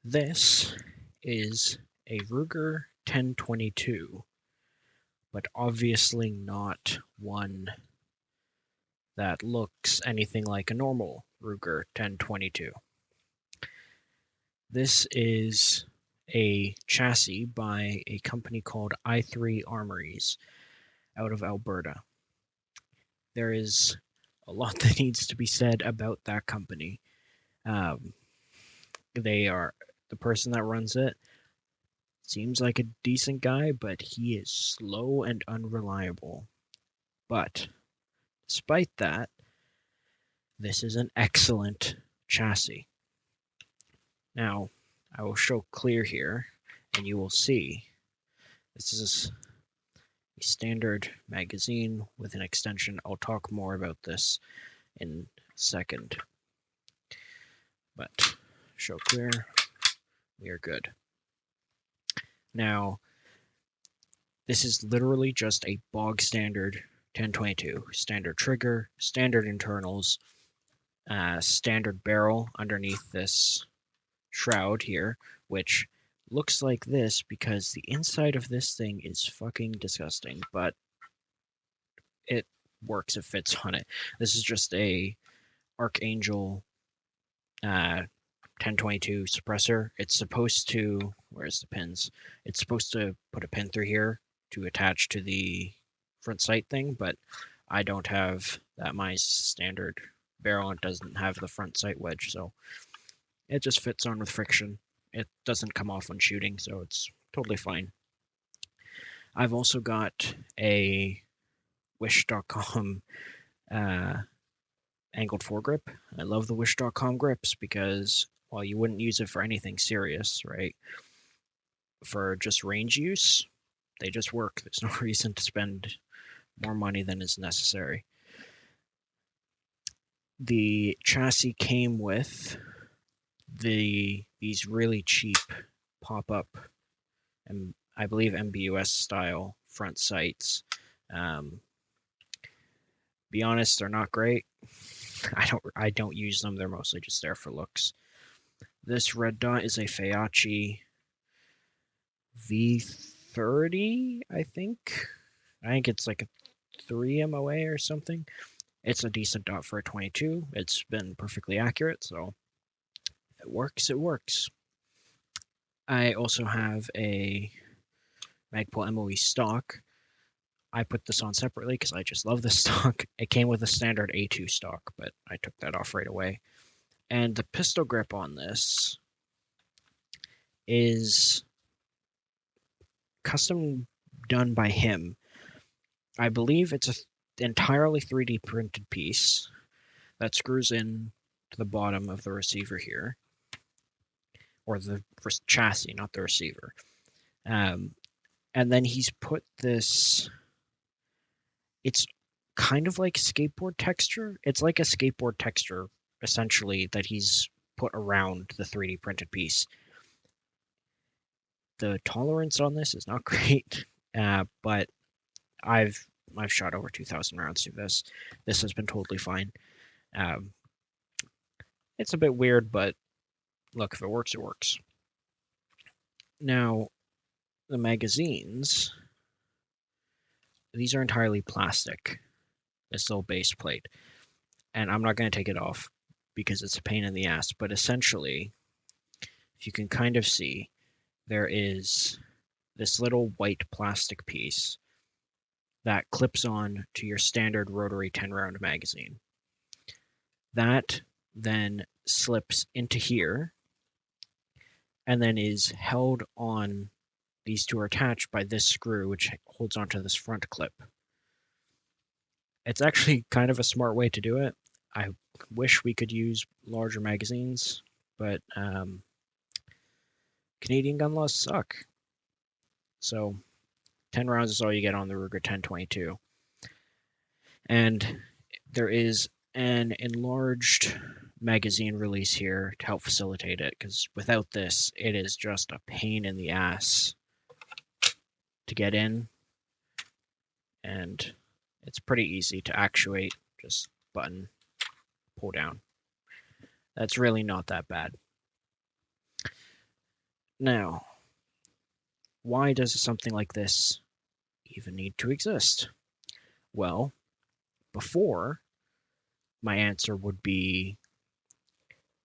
This is a Ruger 1022, but obviously not one that looks anything like a normal Ruger 1022. This is a chassis by a company called i3 Armories out of Alberta. There is a lot that needs to be said about that company. They are the person that runs it seems like a decent guy, but he is slow and unreliable. But despite that, this is an excellent chassis. Now, I will show clear here, and you will see this is a standard magazine with an extension. I'll talk more about this in a second. But show clear, we are good. Now, this is literally just a bog standard 1022. Standard trigger, standard internals, standard barrel underneath this shroud here, which looks like this because the inside of this thing is fucking disgusting, but it works, it fits on it. This is just a Archangel 1022 suppressor. It's supposed to, where's the pins? It's supposed to put a pin through here to attach to the front sight thing, but I don't have that. My standard barrel, it doesn't have the front sight wedge, so it just fits on with friction. It doesn't come off when shooting, so it's totally fine. I've also got a Wish.com angled foregrip. I love the Wish.com grips because, well, you wouldn't use it for anything serious, right? For just range use, they just work. There's no reason to spend more money than is necessary. The chassis came with these really cheap pop-up, and I believe MBUS style front sights. Be honest, they're not great. I don't use them. They're mostly just there for looks. This red dot is a Feyachi V30, I think. I think it's like a 3 MOA or something. It's a decent dot for a 22. It's been perfectly accurate, so if it works, it works. I also have a Magpul MOE stock. I put this on separately because I just love this stock. It came with a standard A2 stock, but I took that off right away. And the pistol grip on this is custom done by him. I believe it's an entirely 3D printed piece that screws in to the bottom of the receiver here, or the chassis, not the receiver. And then he's put this, it's kind of like skateboard texture. It's like a skateboard texture, essentially, that he's put around the 3D printed piece. The tolerance on this is not great, but I've shot over 2,000 rounds through this. This has been totally fine. It's a bit weird, but look, if it works, it works. Now, the magazines, these are entirely plastic. This little base plate. And I'm not going to take it off because it's a pain in the ass, but essentially, if you can kind of see, there is this little white plastic piece that clips on to your standard rotary 10-round magazine. That then slips into here and then is held on. These two are attached by this screw, which holds onto this front clip. It's actually kind of a smart way to do it. I wish we could use larger magazines, but Canadian gun laws suck. So 10 rounds is all you get on the Ruger 1022. And there is an enlarged magazine release here to help facilitate it, because without this, it is just a pain in the ass to get in, and it's pretty easy to actuate. Just button, pull down. That's really not that bad. Now, why does something like this even need to exist? Well, before, my answer would be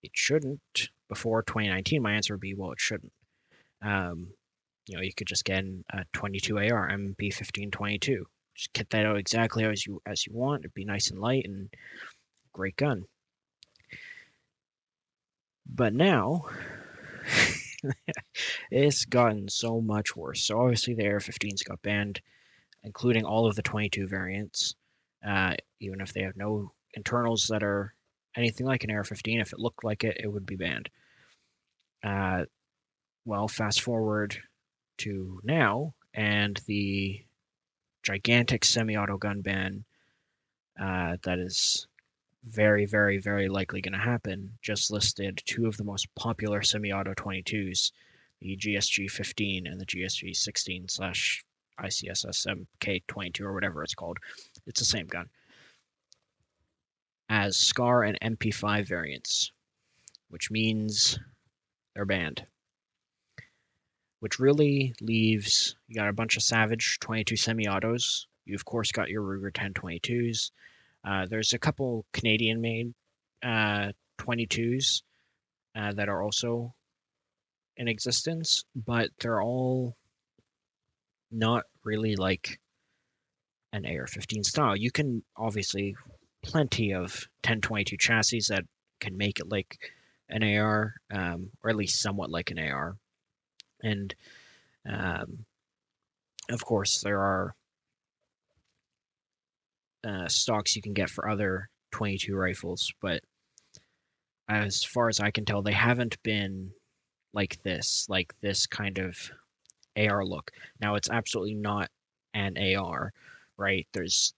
it shouldn't. Before 2019, my answer would be, well, it shouldn't. Um, you could just get a 22 AR MP 1522. Just get that out exactly as you want. It'd be nice and light and great gun. But now, it's gotten so much worse. So obviously the AR-15s got banned, including all of the 22 variants. Even if they have no internals that are anything like an AR-15, if it looked like it, it would be banned. Well, fast forward to now, and the gigantic semi-auto gun ban that is very, very, very likely going to happen just listed two of the most popular semi-auto 22s, the GSG 15 and the GSG 16 slash ICSS MK22 or whatever it's called. It's the same gun, as SCAR and MP5 variants, which means they're banned. Which really leaves, you got a bunch of Savage 22 semi-autos. You, of course, got your Ruger 1022s. There's a couple Canadian-made 22s that are also in existence, but they're all not really like an AR-15 style. You can obviously plenty of 1022 chassis that can make it like an AR, or at least somewhat like an AR. And of course, there are stocks you can get for other 22 rifles, but as far as I can tell, they haven't been like this kind of AR look. Now, it's absolutely not an AR, right? The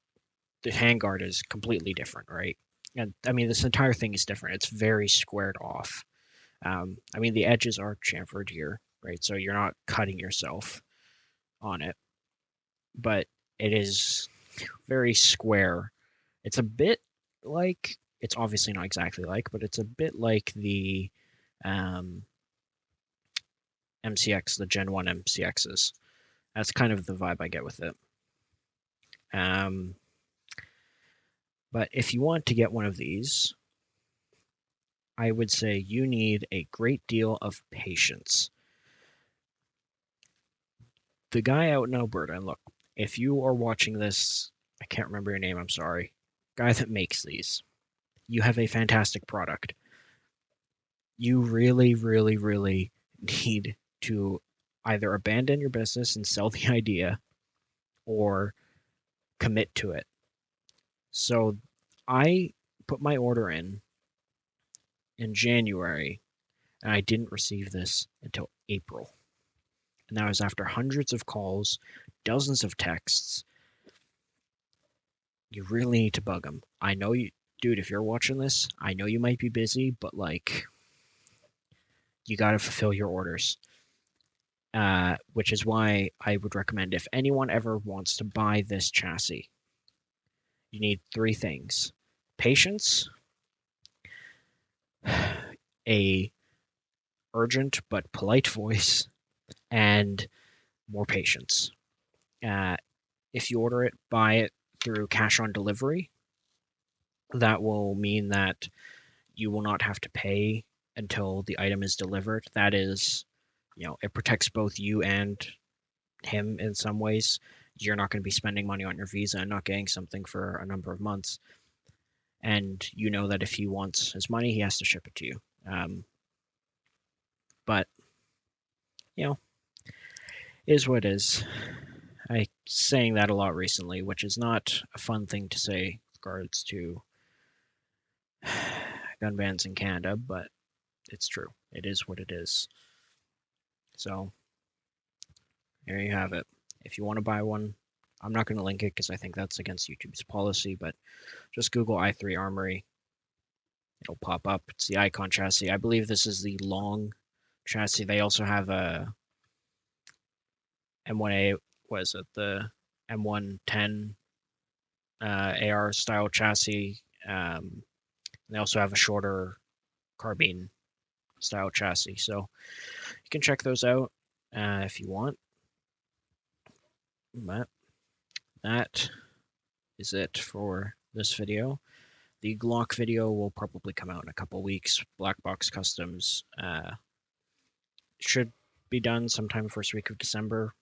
handguard is completely different, right? And I mean, this entire thing is different. It's very squared off. I mean, the edges are chamfered here, right? So you're not cutting yourself on it, but it is very square. It's a bit like, it's obviously not exactly like, but it's a bit like the MCX, the Gen 1 MCXs. That's kind of the vibe I get with it. But if you want to get one of these, I would say you need a great deal of patience. The guy out in Alberta, and look, if you are watching this, I can't remember your name, I'm sorry. Guy that makes these, you have a fantastic product. You really, really, really need to either abandon your business and sell the idea or commit to it. So I put my order in January, and I didn't receive this until April. And that was after hundreds of calls, dozens of texts. You really need to bug them. I know you, dude, if you're watching this, I know you might be busy, but like, you got to fulfill your orders. Which is why I would recommend, if anyone ever wants to buy this chassis, you need three things: patience, a urgent but polite voice, and more patience. If you order it, buy it through cash on delivery. That will mean that you will not have to pay until the item is delivered. That is, it protects both you and him in some ways. You're not going to be spending money on your visa and not getting something for a number of months. And you know that if he wants his money, he has to ship it to you. But, is what it is. I saying that a lot recently, which is not a fun thing to say with regards to gun bans in Canada, but it's true. It is what it is. So there you have it. If you want to buy one, I'm not going to link it because I think that's against YouTube's policy, but just Google i3 Armory. It'll pop up. It's the Icon Chassis. I believe this is the long chassis. They also have a M1A, what is it, the M110 AR style chassis. They also have a shorter carbine style chassis. So you can check those out if you want. But that is it for this video. The Glock video will probably come out in a couple weeks. Black Box Customs should be done sometime first week of December.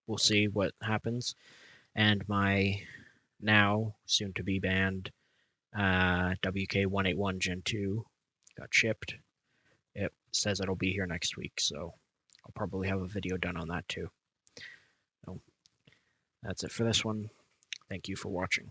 We'll see what happens. And my now soon to be banned WK181 Gen 2 got shipped. It says it'll be here next week, so I'll probably have a video done on that too. So that's it for this one. Thank you for watching.